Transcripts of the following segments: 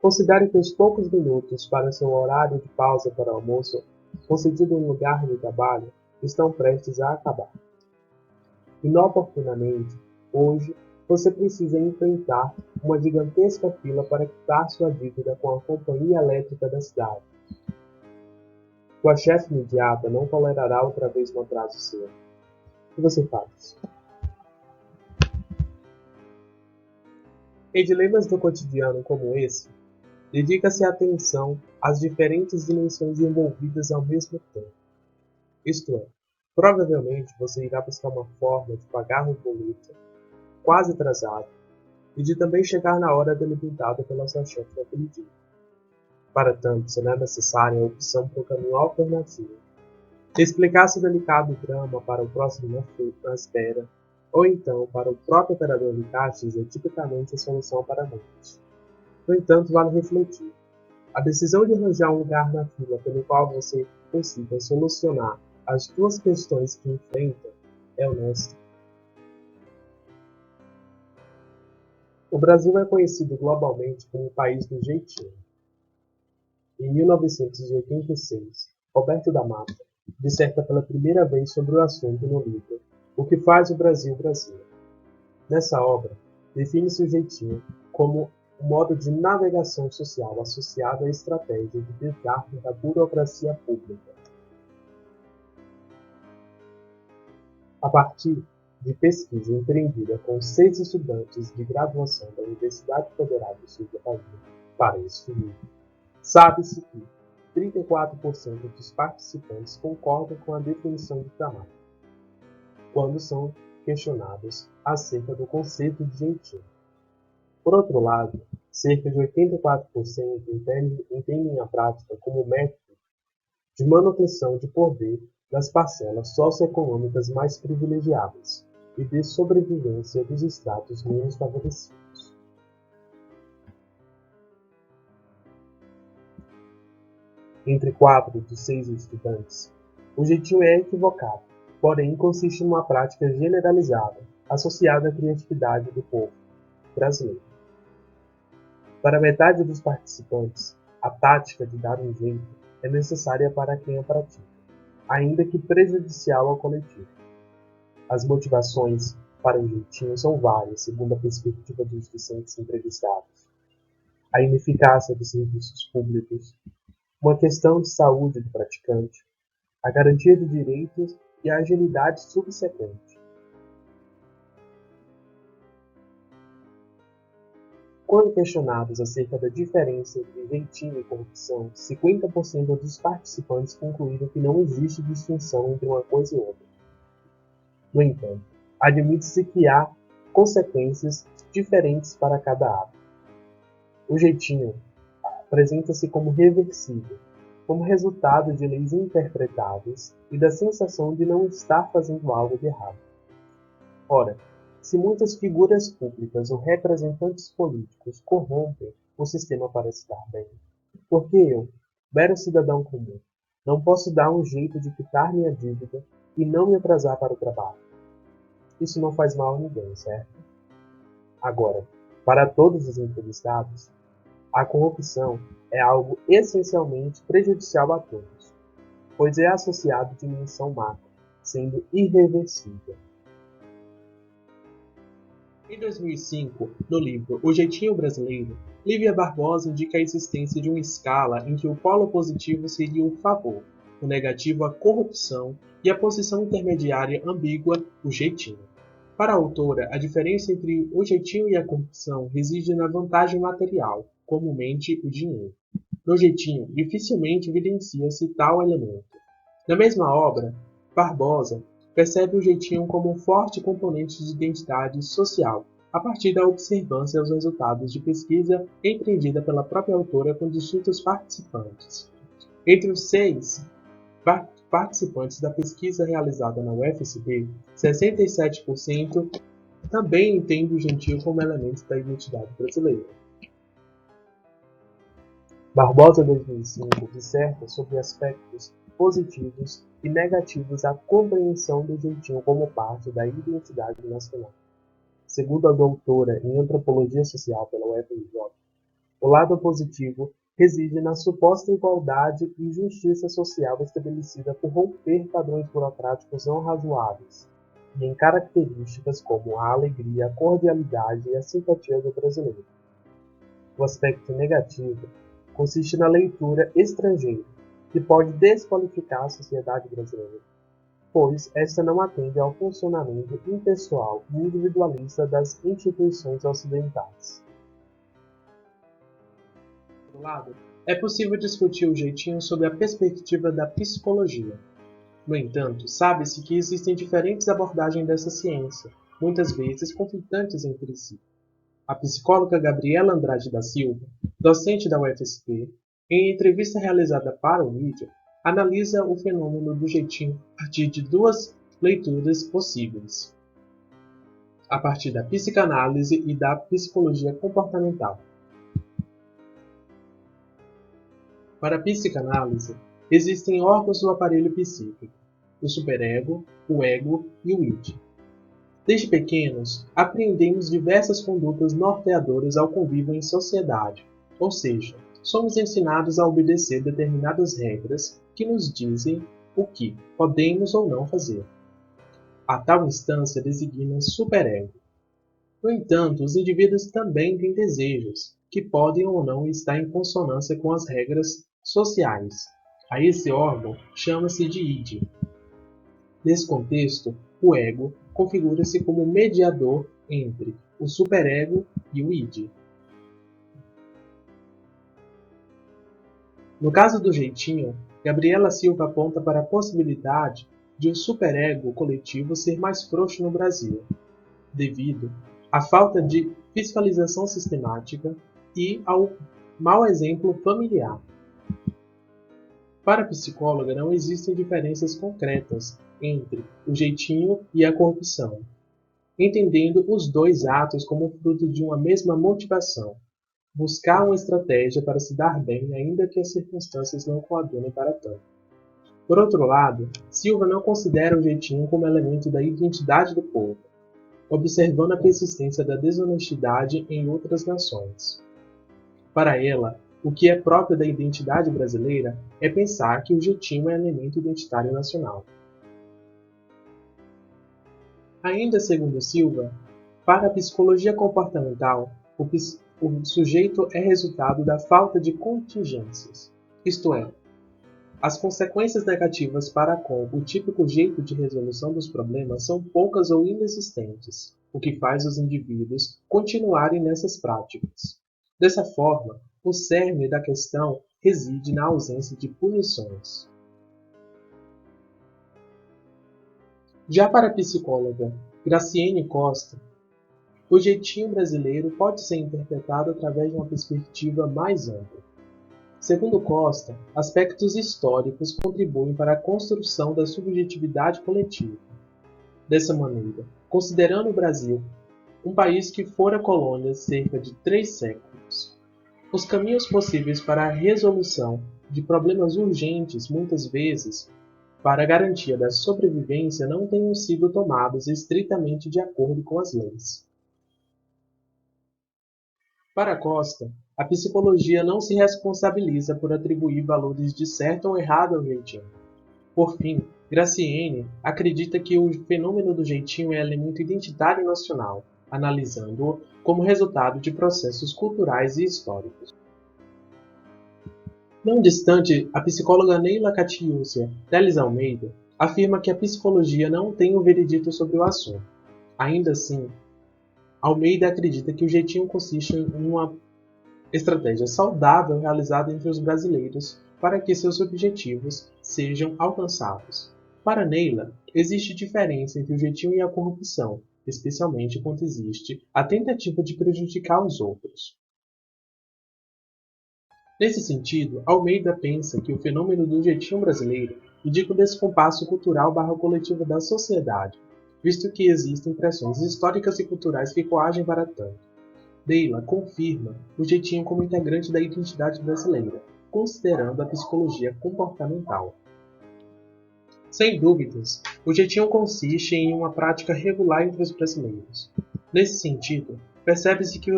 Considere que os poucos minutos para seu horário de pausa para o almoço, concedido em lugar de trabalho, estão prestes a acabar. Inoportunamente, hoje, você precisa enfrentar uma gigantesca fila para quitar sua dívida com a companhia elétrica da cidade. Sua chefe imediata não tolerará outra vez um atraso seu. O que você faz? Em dilemas do cotidiano como esse, dedica-se atenção às diferentes dimensões envolvidas ao mesmo tempo. Isto é, provavelmente você irá buscar uma forma de pagar o boleto quase atrasado e de também chegar na hora delimitada pela sua chefe naquele dia. Para tanto, será necessária a opção por um caminho alternativo. Explicar seu delicado drama para o próximo na espera, ou então para o próprio operador de caixas é tipicamente a solução para muitos. No entanto, vale refletir. A decisão de arranjar um lugar na fila pelo qual você consiga solucionar as duas questões que enfrenta é honesta. O Brasil é conhecido globalmente como o país do jeitinho. Em 1986, Roberto da Mata disserta pela primeira vez sobre o assunto no livro O que faz o Brasil Brasil. Nessa obra, define-se o jeitinho como um modo de navegação social associado à estratégia de desgarre da burocracia pública. A partir de pesquisa empreendida com 6 estudantes de graduação da Universidade Federal do Sul da Bahia para este livro, sabe-se que 34% dos participantes concordam com a definição de trabalho, quando são questionados acerca do conceito de jeitinho. Por outro lado, cerca de 84% entendem a prática como método de manutenção de poder das parcelas socioeconômicas mais privilegiadas e de sobrevivência dos estratos menos favorecidos. Entre 4 dos 6 estudantes, o jeitinho é equivocado, porém consiste numa prática generalizada, associada à criatividade do povo brasileiro. Para metade dos participantes, a tática de dar um jeito é necessária para quem a pratica, ainda que prejudicial ao coletivo. As motivações para o jeitinho são várias, segundo a perspectiva dos discentes entrevistados. A ineficácia dos serviços públicos, uma questão de saúde do praticante, a garantia de direitos e a agilidade subsequente. Quando questionados acerca da diferença entre jeitinho e corrupção, 50% dos participantes concluíram que não existe distinção entre uma coisa e outra. No entanto, admite-se que há consequências diferentes para cada ato. O jeitinho apresenta-se como reversível, como resultado de leis interpretáveis e da sensação de não estar fazendo algo de errado. Ora, se muitas figuras públicas ou representantes políticos corrompem o sistema para se dar bem, por que eu, mero cidadão comum, não posso dar um jeito de quitar minha dívida e não me atrasar para o trabalho? Isso não faz mal a ninguém, certo? Agora, para todos os entrevistados, a corrupção é algo essencialmente prejudicial a todos, pois é associado à dimensão macro, sendo irreversível. Em 2005, no livro O Jeitinho Brasileiro, Lívia Barbosa indica a existência de uma escala em que o polo positivo seria o favor, o negativo a corrupção e a posição intermediária ambígua, o jeitinho. Para a autora, a diferença entre o jeitinho e a corrupção reside na vantagem material, comumente o dinheiro. No jeitinho, dificilmente evidencia-se tal elemento. Na mesma obra, Barbosa percebe o jeitinho como um forte componente de identidade social, a partir da observância aos resultados de pesquisa empreendida pela própria autora com distintos participantes. Entre os 6 participantes da pesquisa realizada na UFSB, 67% também entendem o jeitinho como elemento da identidade brasileira. Barbosa 2005 disserta sobre aspectos positivos e negativos à compreensão do jeitinho como parte da identidade nacional. Segundo a doutora em Antropologia Social pela UFRJ, O lado positivo reside na suposta igualdade e justiça social estabelecida por romper padrões burocráticos não razoáveis, e em características como a alegria, a cordialidade e a simpatia do brasileiro. O aspecto negativo consiste na leitura estrangeira, que pode desqualificar a sociedade brasileira, pois esta não atende ao funcionamento impessoal e individualista das instituições ocidentais. Por outro lado, é possível discutir o jeitinho sob a perspectiva da psicologia. No entanto, sabe-se que existem diferentes abordagens dessa ciência, muitas vezes conflitantes entre si. A psicóloga Gabriela Andrade da Silva, docente da UFSP, em entrevista realizada para o Mídia, analisa o fenômeno do jeitinho a partir de duas leituras possíveis, a partir da psicanálise e da psicologia comportamental. Para a psicanálise, existem órgãos do aparelho psíquico, o superego, o ego e o id. Desde pequenos, apreendemos diversas condutas norteadoras ao convívio em sociedade, ou seja, somos ensinados a obedecer determinadas regras que nos dizem o que podemos ou não fazer. A tal instância designa superego. No entanto, os indivíduos também têm desejos, que podem ou não estar em consonância com as regras sociais. A esse órgão chama-se de id. Nesse contexto, o ego configura-se como mediador entre o superego e o id. No caso do jeitinho, Gabriela Silva aponta para a possibilidade de o superego coletivo ser mais frouxo no Brasil, devido à falta de fiscalização sistemática e ao mau exemplo familiar. Para a psicóloga, não existem diferenças concretas entre o jeitinho e a corrupção, entendendo os dois atos como fruto de uma mesma motivação: buscar uma estratégia para se dar bem, ainda que as circunstâncias não coadunem para tanto. Por outro lado, Silva não considera o jeitinho como elemento da identidade do povo, observando a persistência da desonestidade em outras nações. Para ela, o que é próprio da identidade brasileira é pensar que o jeitinho é elemento identitário nacional. Ainda segundo Silva, para a psicologia comportamental, o sujeito é resultado da falta de contingências, isto é, as consequências negativas para com o típico jeito de resolução dos problemas são poucas ou inexistentes, o que faz os indivíduos continuarem nessas práticas. Dessa forma, o cerne da questão reside na ausência de punições. Já para a psicóloga Graciene Costa, o jeitinho brasileiro pode ser interpretado através de uma perspectiva mais ampla. Segundo Costa, aspectos históricos contribuem para a construção da subjetividade coletiva. Dessa maneira, considerando o Brasil um país que fora colônia cerca de 3 séculos, os caminhos possíveis para a resolução de problemas urgentes, muitas vezes, para a garantia da sobrevivência, não tenham sido tomados estritamente de acordo com as leis. Para Costa, a psicologia não se responsabiliza por atribuir valores de certo ou errado ao jeitinho. Por fim, Graciene acredita que o fenômeno do jeitinho é elemento identitário nacional, analisando-o como resultado de processos culturais e históricos. Não distante, a psicóloga Neila Catiúcia Teles Almeida afirma que a psicologia não tem o veredito sobre o assunto. Ainda assim, Almeida acredita que o jeitinho consiste em uma estratégia saudável realizada entre os brasileiros para que seus objetivos sejam alcançados. Para Neila, existe diferença entre o jeitinho e a corrupção, especialmente quando existe a tentativa de prejudicar os outros. Nesse sentido, Almeida pensa que o fenômeno do jeitinho brasileiro indica o descompasso cultural/coletivo da sociedade, visto que existem pressões históricas e culturais que coagem para tanto. Neila confirma o jeitinho como integrante da identidade brasileira, considerando a psicologia comportamental. Sem dúvidas, o jeitinho consiste em uma prática regular entre os brasileiros. Nesse sentido, percebe-se que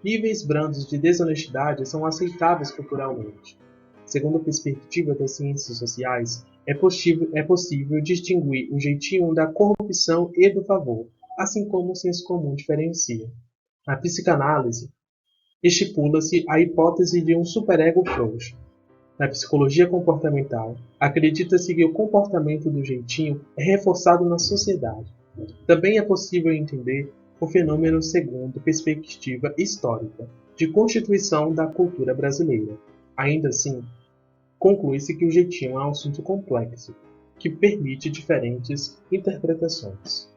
Níveis brandos de desonestidade são aceitáveis culturalmente. Segundo a perspectiva das ciências sociais, é possível distinguir o jeitinho da corrupção e do favor, assim como o senso comum diferencia. Na psicanálise, estipula-se a hipótese de um superego frouxo. Na psicologia comportamental, acredita-se que o comportamento do jeitinho é reforçado na sociedade. Também é possível entender o fenômeno segundo perspectiva histórica, de constituição da cultura brasileira. Ainda assim, conclui-se que o jeitinho é um assunto complexo, que permite diferentes interpretações.